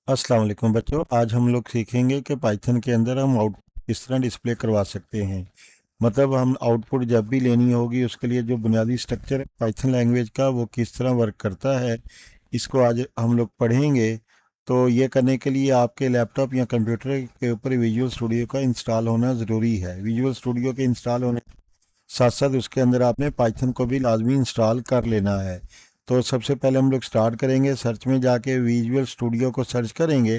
अस्सलाम वालेकुम बच्चों, आज हम लोग सीखेंगे कि पाइथन के अंदर हम आउटपुट किस तरह डिस्प्ले करवा सकते हैं। मतलब हम आउटपुट जब भी लेनी होगी उसके लिए जो बुनियादी स्ट्रक्चर है पाइथन लैंग्वेज का वो किस तरह वर्क करता है, इसको आज हम लोग पढ़ेंगे। तो ये करने के लिए आपके लैपटॉप या कंप्यूटर के ऊपर विजुअल स्टूडियो का इंस्टॉल होना ज़रूरी है। विजुअल स्टूडियो के इंस्टॉल होने साथ साथ उसके अंदर आपने पाइथन को भी लाजमी इंस्टॉल कर लेना है। तो सबसे पहले हम लोग स्टार्ट करेंगे, सर्च में जाके विजुअल स्टूडियो को सर्च करेंगे।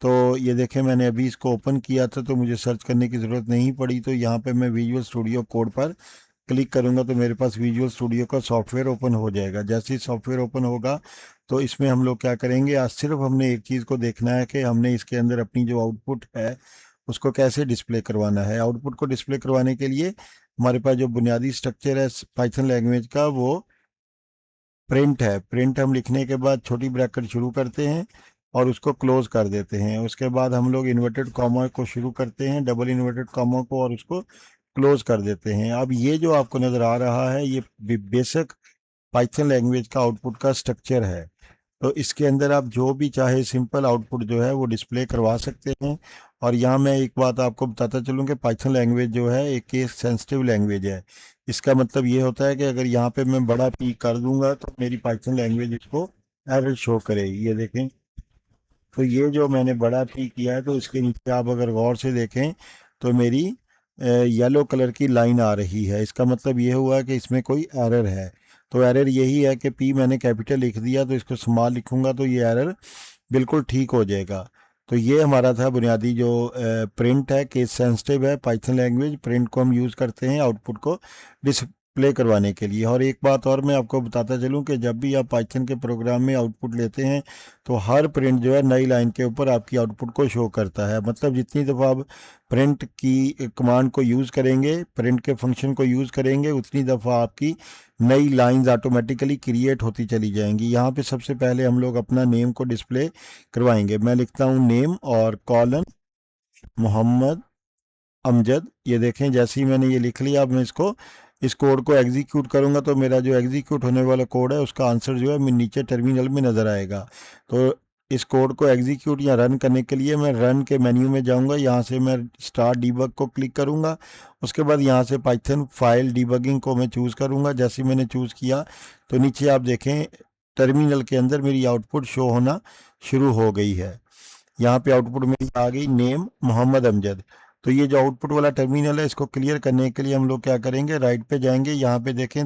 तो ये देखें, मैंने अभी इसको ओपन किया था तो मुझे सर्च करने की ज़रूरत नहीं पड़ी। तो यहाँ पे मैं विजुअल स्टूडियो कोड पर क्लिक करूँगा तो मेरे पास विजुअल स्टूडियो का सॉफ्टवेयर ओपन हो जाएगा। जैसे ही सॉफ्टवेयर ओपन होगा तो इसमें हम लोग क्या करेंगे, आज सिर्फ हमने एक चीज़ को देखना है कि हमने इसके अंदर अपनी जो आउटपुट है उसको कैसे डिस्प्ले करवाना है। आउटपुट को डिस्प्ले करवाने के लिए हमारे पास जो बुनियादी स्ट्रक्चर है पाइथन लैंग्वेज का वो प्रिंट है। प्रिंट हम लिखने के बाद छोटी ब्रैकेट शुरू करते हैं और उसको क्लोज कर देते हैं। उसके बाद हम लोग इन्वर्टेड कॉमा को शुरू करते हैं, डबल इन्वर्टेड कॉमा को, और उसको क्लोज कर देते हैं। अब ये जो आपको नज़र आ रहा है ये बेसिक पाइथन लैंग्वेज का आउटपुट का स्ट्रक्चर है। तो इसके अंदर आप जो भी चाहे सिंपल आउटपुट जो है वो डिस्प्ले करवा सकते हैं। और यहाँ मैं एक बात आपको बताता चलूँ कि पाइथन लैंग्वेज जो है एक केस सेंसिटिव लैंग्वेज है। इसका मतलब ये होता है कि अगर यहाँ पे मैं बड़ा पी कर दूंगा तो मेरी पाइथन लैंग्वेज इसको एरर शो करेगी। ये देखें, तो ये जो मैंने बड़ा पी किया है तो इसके नीचे आप अगर गौर से देखें तो मेरी येलो कलर की लाइन आ रही है। इसका मतलब ये हुआ कि इसमें कोई एरर है। तो एरर यही है कि पी मैंने कैपिटल लिख दिया तो इसको स्मॉल लिखूंगा तो ये एरर बिल्कुल ठीक हो जाएगा। तो ये हमारा था बुनियादी जो प्रिंट है, केस सेंसिटिव है पाइथन लैंग्वेज। प्रिंट को हम यूज़ करते हैं आउटपुट को डिस्प्ले करवाने के लिए। और एक बात और मैं आपको बताता चलूँ कि जब भी आप पाइथन के प्रोग्राम में आउटपुट लेते हैं तो हर प्रिंट जो है नई लाइन के ऊपर आपकी आउटपुट को शो करता है। मतलब जितनी दफ़ा आप प्रिंट की कमांड को यूज़ करेंगे, प्रिंट के फंक्शन को यूज़ करेंगे, उतनी दफ़ा आपकी नई लाइंस ऑटोमेटिकली क्रिएट होती चली जाएंगी। यहाँ पे सबसे पहले हम लोग अपना नेम को डिस्प्ले करवाएंगे। मैं लिखता हूँ नेम और कॉलन मोहम्मद अमजद। ये देखें, जैसे ही मैंने ये लिख लिया, अब मैं इस कोड को एग्जीक्यूट करूंगा तो मेरा जो एग्जीक्यूट होने वाला कोड है उसका आंसर जो है मैं नीचे टर्मिनल में नज़र आएगा। तो इस कोड को एग्जीक्यूट या रन करने के लिए मैं रन के मेन्यू में जाऊंगा, यहाँ से मैं स्टार्ट डीबग को क्लिक करूंगा। उसके बाद यहाँ से पाइथन फाइल डीबगिंग को मैं चूज़ करूंगा। जैसे ही मैंने चूज़ किया तो नीचे आप देखें टर्मिनल के अंदर मेरी आउटपुट शो होना शुरू हो गई है। यहाँ पे आउटपुट मेरी आ गई नेम मोहम्मद अमजद। तो ये जो आउटपुट वाला टर्मिनल है इसको क्लियर करने के लिए हम लोग क्या करेंगे, राइट पे जाएंगे। यहाँ पे देखें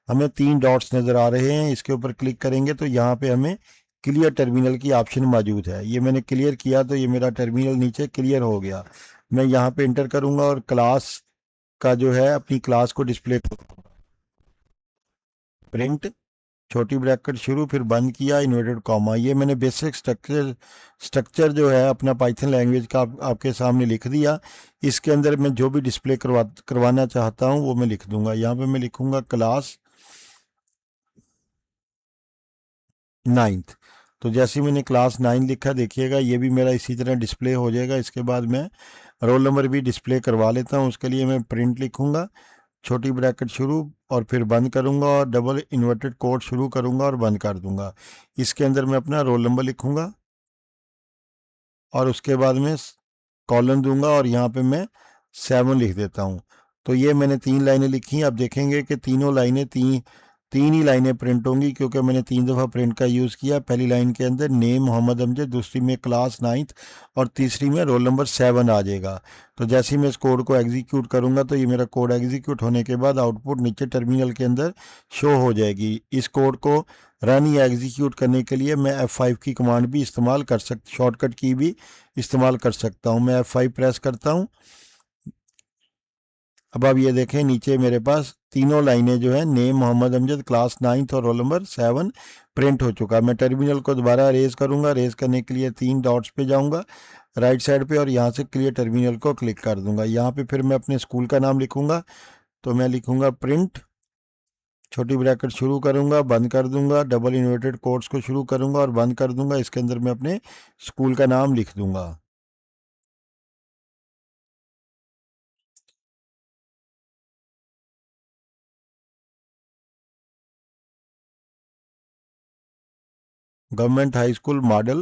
हमें 3 डॉट्स नज़र आ रहे हैं, इसके ऊपर क्लिक करेंगे तो यहाँ पे हमें क्लियर टर्मिनल की ऑप्शन मौजूद है। ये मैंने क्लियर किया तो ये मेरा टर्मिनल नीचे क्लियर हो गया। मैं यहाँ पे इंटर करूँगा और क्लास का जो है अपनी क्लास को डिस्प्ले प्रिंट छोटी ब्रैकेट शुरू फिर बंद किया इन्वर्टेड कॉमा। ये मैंने बेसिक स्ट्रक्चर जो है अपना पाइथन लैंग्वेज का आपके सामने लिख दिया। इसके अंदर मैं जो भी डिस्प्ले करवाना चाहता हूँ वो मैं लिख दूंगा। यहाँ पे मैं लिखूंगा क्लास 9th। तो जैसे ही मैंने क्लास 9 लिखा, देखिएगा ये भी मेरा इसी तरह डिस्प्ले हो जाएगा। इसके बाद मैं रोल नंबर भी डिस्प्ले करवा लेता हूँ। उसके लिए मैं प्रिंट लिखूंगा, छोटी ब्रैकेट शुरू और फिर बंद करूंगा और डबल इन्वर्टेड कोड शुरू करूंगा और बंद कर दूंगा। इसके अंदर मैं अपना रोल नंबर लिखूंगा और उसके बाद में कॉलन दूंगा और यहाँ पे मैं 7 लिख देता हूँ। तो ये मैंने 3 लाइनें लिखी। अब देखेंगे कि तीनों लाइनें तीन ही लाइनें प्रिंट होंगी क्योंकि मैंने 3 दफ़ा प्रिंट का यूज़ किया। पहली लाइन के अंदर नेम मोहम्मद अमजद, दूसरी में क्लास 9th और तीसरी में रोल नंबर 7 आ जाएगा। तो जैसे ही मैं इस कोड को एग्जीक्यूट करूँगा तो ये मेरा कोड एग्जीक्यूट होने के बाद आउटपुट नीचे टर्मिनल के अंदर शो हो जाएगी। इस कोड को रन या एग्जीक्यूट करने के लिए मैं F5 की कमांड भी इस्तेमाल कर शॉर्टकट की भी इस्तेमाल कर सकता हूँ। मैं F5 प्रेस करता हूँ। अब आप ये देखें नीचे मेरे पास तीनों लाइनें जो है name Mohammad Amjad, class 9th और रोल नंबर 7 प्रिंट हो चुका। मैं टर्मिनल को दोबारा रेज करूंगा। रेज करने के लिए 3 डॉट्स पे जाऊंगा राइट साइड पे और यहाँ से क्लियर टर्मिनल को क्लिक कर दूंगा। यहाँ पे फिर मैं अपने स्कूल का नाम लिखूंगा। तो मैं लिखूंगा प्रिंट, छोटी ब्रैकेट शुरू करूंगा, बंद कर दूंगा, डबल इन्वर्टेड कोट्स को शुरू करूंगा और बंद कर दूंगा। इसके अंदर मैं अपने स्कूल का नाम लिख दूंगा। Government high school model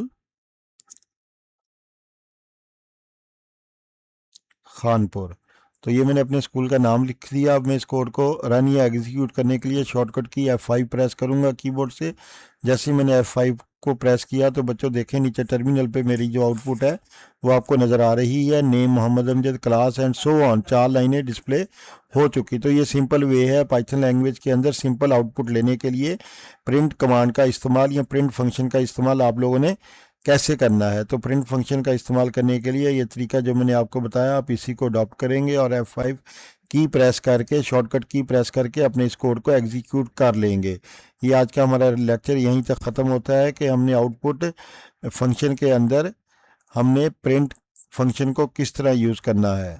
Khanpur. तो ये मैंने अपने स्कूल का नाम लिख दिया। अब मैं इस कोड को रन या एग्जीक्यूट करने के लिए शॉर्टकट की F5 प्रेस करूंगा कीबोर्ड से। जैसे ही मैंने F5 को प्रेस किया तो बच्चों देखें नीचे टर्मिनल पे मेरी जो आउटपुट है वो आपको नज़र आ रही है। Name Mohammad Amjad, class and so on, 4 लाइनें डिस्प्ले हो चुकी। तो ये सिंपल वे है पाइथन लैंग्वेज के अंदर सिंपल आउटपुट लेने के लिए प्रिंट कमांड का इस्तेमाल या प्रिंट फंक्शन का इस्तेमाल आप लोगों ने कैसे करना है। तो प्रिंट फंक्शन का इस्तेमाल करने के लिए ये तरीका जो मैंने आपको बताया आप इसी को अडॉप्ट करेंगे और F5 की प्रेस करके, शॉर्टकट की प्रेस करके अपने इस कोड को एग्जीक्यूट कर लेंगे। ये आज का हमारा लेक्चर यहीं तक ख़त्म होता है कि हमने आउटपुट फंक्शन के अंदर हमने प्रिंट फंक्शन को किस तरह यूज़ करना है।